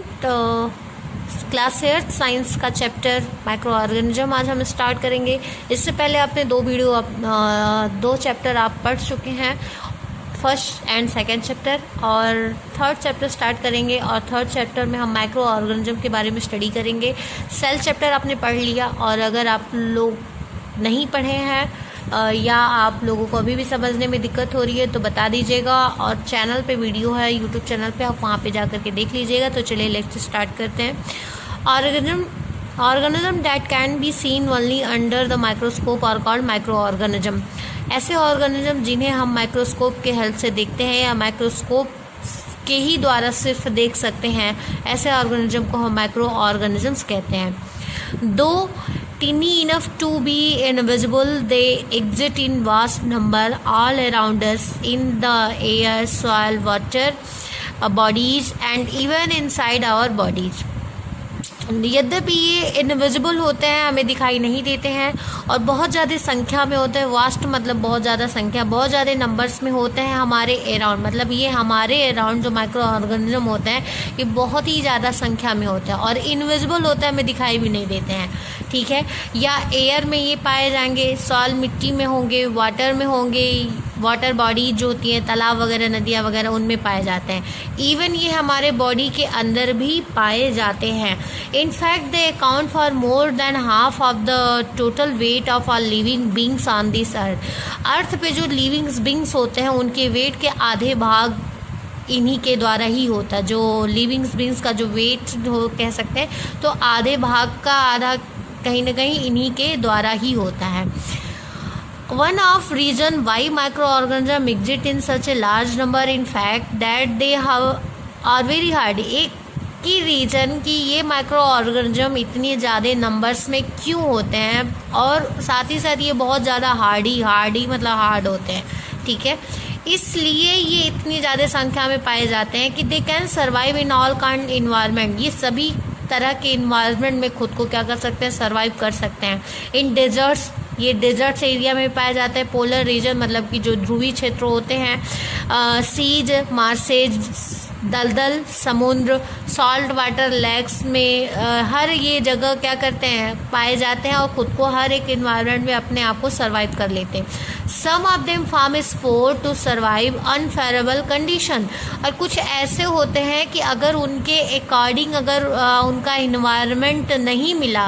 Student, class 8 science का chapter micro organism आज हम स्टार्ट करेंगे। इससे पहले आपने दो चैप्टर आप पढ़ चुके हैं, फर्स्ट एंड सेकंड चैप्टर, और थर्ड चैप्टर स्टार्ट करेंगे। और थर्ड चैप्टर में हम माइक्रो ऑर्गेनिज्म के बारे में स्टडी करेंगे। सेल चैप्टर आपने पढ़ लिया, और अगर आप लोग नहीं पढ़े हैं या आप लोगों को अभी भी समझने में दिक्कत हो रही है तो बता दीजिएगा। और चैनल पे वीडियो है, यूट्यूब चैनल पे, आप वहाँ पे जा कर के देख लीजिएगा। तो चलिए लेक्चर स्टार्ट करते हैं। Organism that can be seen only under the microscope are called micro organism. ऐसे ऑर्गेनिज्म जिन्हें हम माइक्रोस्कोप के हेल्प से देखते हैं या माइक्रोस्कोप के ही द्वारा सिर्फ देख सकते हैं, ऐसे ऑर्गेनिज्म को हम माइक्रो ऑर्गेनिजम्स कहते हैं। दो tiny enough to be invisible, they exist in vast number all around us in the air, soil, water, bodies and even inside our bodies. यद्यपि ये इनविजिबल होते हैं, हमें दिखाई नहीं देते हैं, और बहुत ज़्यादा संख्या में होते हैं। वास्ट मतलब बहुत ज़्यादा संख्या, बहुत ज़्यादा नंबर्स में होते हैं हमारे अराउंड। मतलब ये हमारे अराउंड जो माइक्रो ऑर्गेनिज्म होते हैं ये बहुत ही ज़्यादा संख्या में होते हैं, और इनविजिबल होते हैं, हमें दिखाई भी नहीं देते हैं, ठीक है। या एयर में ये पाए जाएंगे, सॉइल मिट्टी में होंगे, वाटर में होंगे, वाटर बॉडी जो होती है, तालाब वगैरह, नदियाँ वगैरह, उनमें पाए जाते हैं। इवन ये हमारे बॉडी के अंदर भी पाए जाते हैं। In fact they account for more than half of the total weight of our living beings on this earth. Earth पे जो लिविंग बींग्स होते हैं उनके वेट के आधे भाग इन्हीं के द्वारा ही होता है। जो लिविंग बींग्स का जो वेट हो कह सकते हैं, तो आधे भाग का आधा कहीं ना कहीं इन्हीं के द्वारा ही होता है। One of reason why microorganisms exist in such a large number, in fact, that they are very hard. एक की रीज़न कि ये माइक्रो ऑर्गेनिज्म इतनी ज़्यादा नंबर्स में क्यों होते हैं, और साथ ही साथ ये बहुत ज़्यादा हार्डी मतलब हार्ड होते हैं, ठीक है। इसलिए ये इतनी ज़्यादा संख्या में पाए जाते हैं कि they can survive in all kind environment. ये सभी तरह के इन्वायरमेंट में खुद को क्या कर सकते हैं, सर्वाइव कर सकते हैं। इन डेजर्ट्स, ये डेजर्ट्स एरिया में पाया जाता है। पोलर रीजन मतलब कि जो ध्रुवीय क्षेत्र होते हैं। सीज, मार्सेज, दलदल, समुद्र, सॉल्ट वाटर लेक्स में हर ये जगह क्या करते हैं, पाए जाते हैं, और खुद को हर एक इन्वायरमेंट में अपने आप को सर्वाइव कर लेते हैं। Some of them form spore to survive unfavourable condition. और कुछ ऐसे होते हैं कि अगर उनके अकॉर्डिंग अगर उनका इन्वायरमेंट नहीं मिला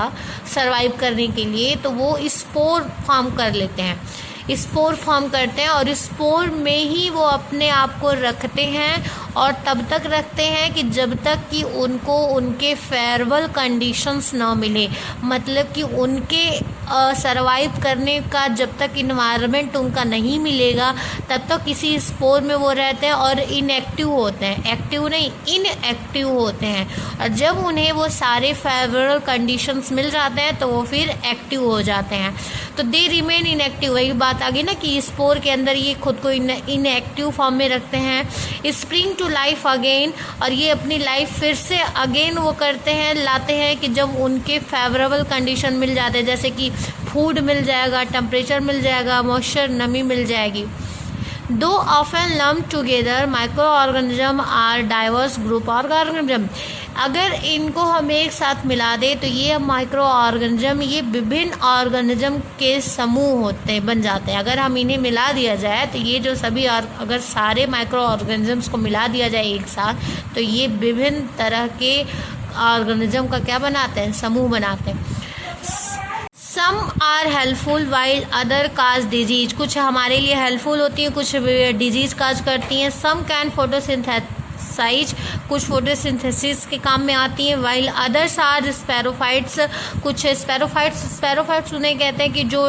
सर्वाइव करने के लिए, तो वो स्पोर फॉर्म कर लेते हैं, स्पोर फॉर्म करते हैं, और स्पोर में ही वो अपने आप को रखते हैं, और तब तक रखते हैं कि जब तक कि उनको उनके फेवरेबल कंडीशंस ना मिले। मतलब कि उनके सर्वाइव करने का जब तक इन्वायरमेंट उनका नहीं मिलेगा, तब तक किसी स्पोर में वो रहते हैं और इनएक्टिव होते हैं। एक्टिव नहीं, इनएक्टिव होते हैं। और जब उन्हें वो सारे फेवरेबल कंडीशंस मिल जाते हैं तो वो फिर एक्टिव हो जाते हैं। तो दे रिमेन इनएक्टिव। वही बात आ गई ना कि स्पोर के अंदर ये खुद को इनएक्टिव फॉर्म में रखते हैं। स्प्रिंग टू लाइफ अगेन, और ये अपनी लाइफ फिर से अगेन वो करते हैं, लाते हैं कि जब उनके फेवरेबल कंडीशन मिल जाते हैं, जैसे कि फूड मिल जाएगा, टेम्परेचर मिल जाएगा, मॉइस्चर, नमी मिल जाएगी। दो often lump together micro organism are diverse group organism. अगर इनको हम एक साथ मिला दें तो ये माइक्रो ऑर्गेनिज्म, ये विभिन्न ऑर्गेनिज्म के समूह होते बन जाते हैं। अगर हम इन्हें मिला दिया जाए तो ये जो सभी अगर सारे माइक्रो ऑर्गेनिजम्स को मिला दिया जाए एक साथ, तो ये विभिन्न तरह के ऑर्गेनिज्म का क्या बनाते हैं, समूह बनाते हैं। Some are helpful while other cause disease. कुछ हमारे लिए हेल्पफुल होती हैं, कुछ डिजीज काज करती हैं। सम कैन फोटोसिंथेसाइज, कुछ फोटोसिंथेसिस के काम में आती हैं। वाइल अदर्स आर स्पैरोफाइट्स, कुछ स्पैरोफाइट्स उन्हें कहते हैं कि जो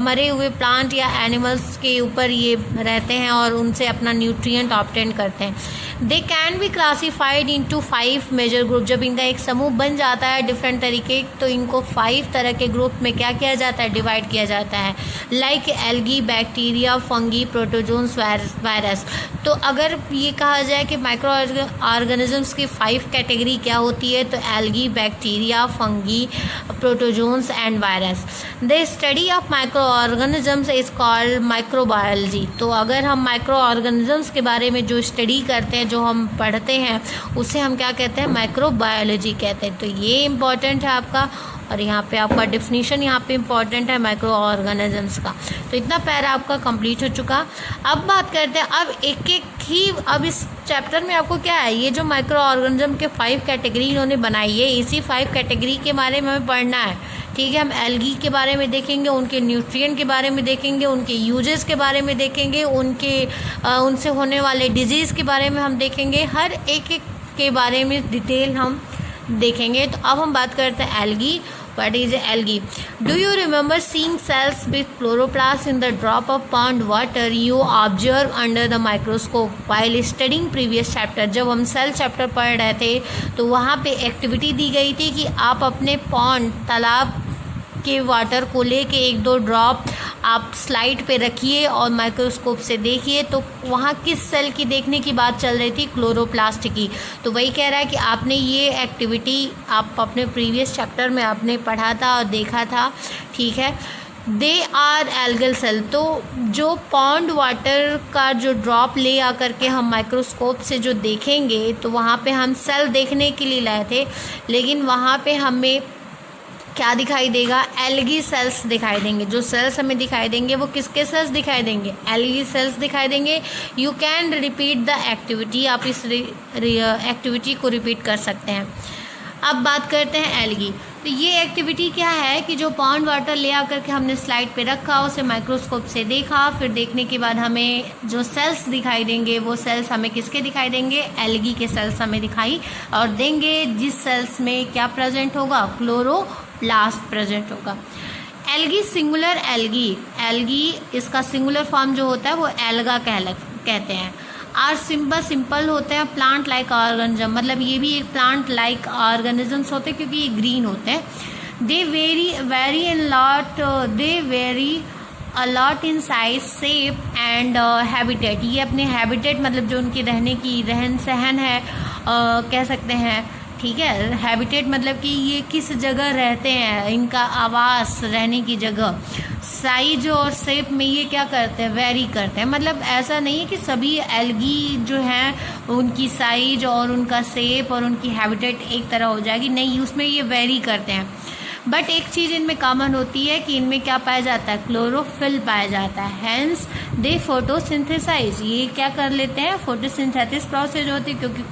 मरे हुए प्लांट या एनिमल्स के ऊपर ये रहते हैं और उनसे अपना न्यूट्रिएंट ऑब्टेन करते हैं। They can be classified into 5 major group. जब इनका एक समूह बन जाता है डिफरेंट तरीके, तो इनको 5 तरह के ग्रुप में क्या किया जाता है, डिवाइड किया जाता है। Like algae, bacteria, fungi, protozoans, virus. तो अगर ये कहा जाए कि माइक्रो ऑर्गेनिजम्स की 5 कैटेगरी क्या होती है, तो algae, bacteria, fungi, protozoans and virus. The study of micro organisms is called microbiology. तो अगर हम माइक्रो ऑर्गेनिजम्स के बारे में जो स्टडी करते हैं, जो हम पढ़ते हैं उसे हम क्या कहते हैं, माइक्रोबायोलॉजी कहते हैं। तो ये इम्पॉर्टेंट है आपका, और यहाँ पे आपका डिफिनीशन यहाँ पे इम्पॉर्टेंट है माइक्रो ऑर्गेनिजम्स का। तो इतना पैरा आपका कंप्लीट हो चुका। अब बात करते हैं, अब एक एक ही, अब इस चैप्टर में आपको क्या है, ये जो माइक्रो ऑर्गेनिज्म के 5 कैटेगरी इन्होंने बनाई है, इसी 5 कैटेगरी के बारे में हमें पढ़ना है। ठीक है, हम एल्गी के बारे में देखेंगे, उनके न्यूट्रिएंट के बारे में देखेंगे, उनके यूजेस के बारे में देखेंगे, उनसे होने वाले डिजीज़ के बारे में हम देखेंगे, हर एक एक के बारे में डिटेल हम देखेंगे। तो अब हम बात करते हैं algae. What is algae? Do you remember seeing cells with chloroplast in the drop of pond water you observe under the microscope while studying previous chapter? जब हम सेल चैप्टर पढ़ रहे थे तो वहाँ पे एक्टिविटी दी गई थी कि आप अपने पॉन्ड, तालाब के वाटर को लेके 1-2 ड्रॉप आप स्लाइड पे रखिए और माइक्रोस्कोप से देखिए। तो वहाँ किस सेल की देखने की बात चल रही थी, क्लोरोप्लास्ट की। तो वही कह रहा है कि आपने ये एक्टिविटी आप अपने प्रीवियस चैप्टर में आपने पढ़ा था और देखा था। ठीक है, दे आर एल्गल सेल। तो जो पॉन्ड वाटर का जो ड्रॉप ले आकर के हम माइक्रोस्कोप से जो देखेंगे तो वहाँ पे हम सेल देखने के लिए लाए थे, लेकिन वहाँ पे हमें क्या दिखाई देगा, एल्गी सेल्स दिखाई देंगे। जो सेल्स हमें दिखाई देंगे वो किसके सेल्स दिखाई देंगे, एल्गी सेल्स दिखाई देंगे। You can repeat the activity, आप इस एक्टिविटी को रिपीट कर सकते हैं। अब बात करते हैं एल्गी। तो ये एक्टिविटी क्या है कि जो पॉन्ड वाटर ले आकर के हमने स्लाइड पे रखा, उसे माइक्रोस्कोप से देखा, फिर देखने के बाद हमें जो सेल्स दिखाई देंगे वो सेल्स हमें किसके दिखाई देंगे, एल्गी के सेल्स हमें दिखाई और देंगे, जिस सेल्स में क्या प्रेजेंट होगा, क्लोरोप्लास्ट प्रेजेंट होगा। एल्गी सिंगुलर एल्गी, एल्गी इसका सिंगुलर फॉर्म जो होता है वो एल्गा कहते हैं। आर सिंपल होते हैं, प्लांट लाइक ऑर्गेनिज्म, मतलब ये भी एक प्लांट लाइक ऑर्गेनिजम्स होते हैं क्योंकि ये ग्रीन होते हैं। They vary a lot in size, shape and habitat. ये अपने हैबिटेट मतलब जो उनकी रहने की रहन सहन है कह सकते हैं। ठीक है, हैबिटेट मतलब कि ये किस जगह रहते हैं, इनका आवास, रहने की जगह। साइज और शेप में ये क्या करते हैं, वेरी करते हैं। मतलब ऐसा नहीं है कि सभी एल्गी जो हैं उनकी साइज और उनका शेप और उनकी हैबिटेट एक तरह हो जाएगी, नहीं, उसमें ये वेरी करते हैं। बट एक चीज़ इनमें कॉमन होती है कि इनमें क्या पाया जाता है, क्लोरोफिल पाया जाता है। हैंस दे फोटोसिंथेसाइज, ये क्या कर लेते हैं, फोटोसिंथेसिस प्रोसेस होती है, क्योंकि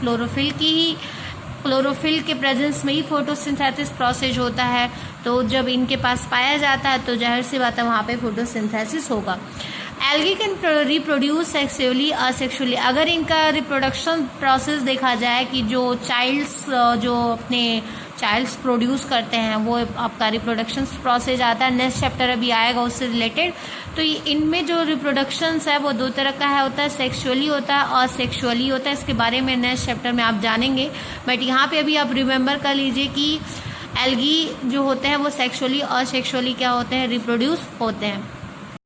क्लोरोफिल के प्रेजेंस में ही फोटोसिंथेसिस प्रोसेस होता है। तो जब इनके पास पाया जाता है तो जाहिर सी बात है वहाँ पे फोटोसिंथेसिस होगा। Algae can reproduce sexually asexually. अगर इनका रिप्रोडक्शन प्रोसेस देखा जाए कि जो अपने चाइल्ड्स प्रोड्यूस करते हैं वो आपका रिप्रोडक्शन प्रोसेस आता है, नेक्स्ट चैप्टर अभी आएगा उससे रिलेटेड। तो इनमें जो रिप्रोडक्शंस है वो 2 तरह का होता है, सेक्सुअली होता है और असेक्सुअली होता है। इसके बारे में नेक्स्ट चैप्टर में आप जानेंगे, बट यहाँ पे अभी आप रिमेंबर कर लीजिए कि एल्गी जो होते हैं वो सेक्सुअली और असेक्सुअली क्या होते हैं, रिप्रोड्यूस होते हैं।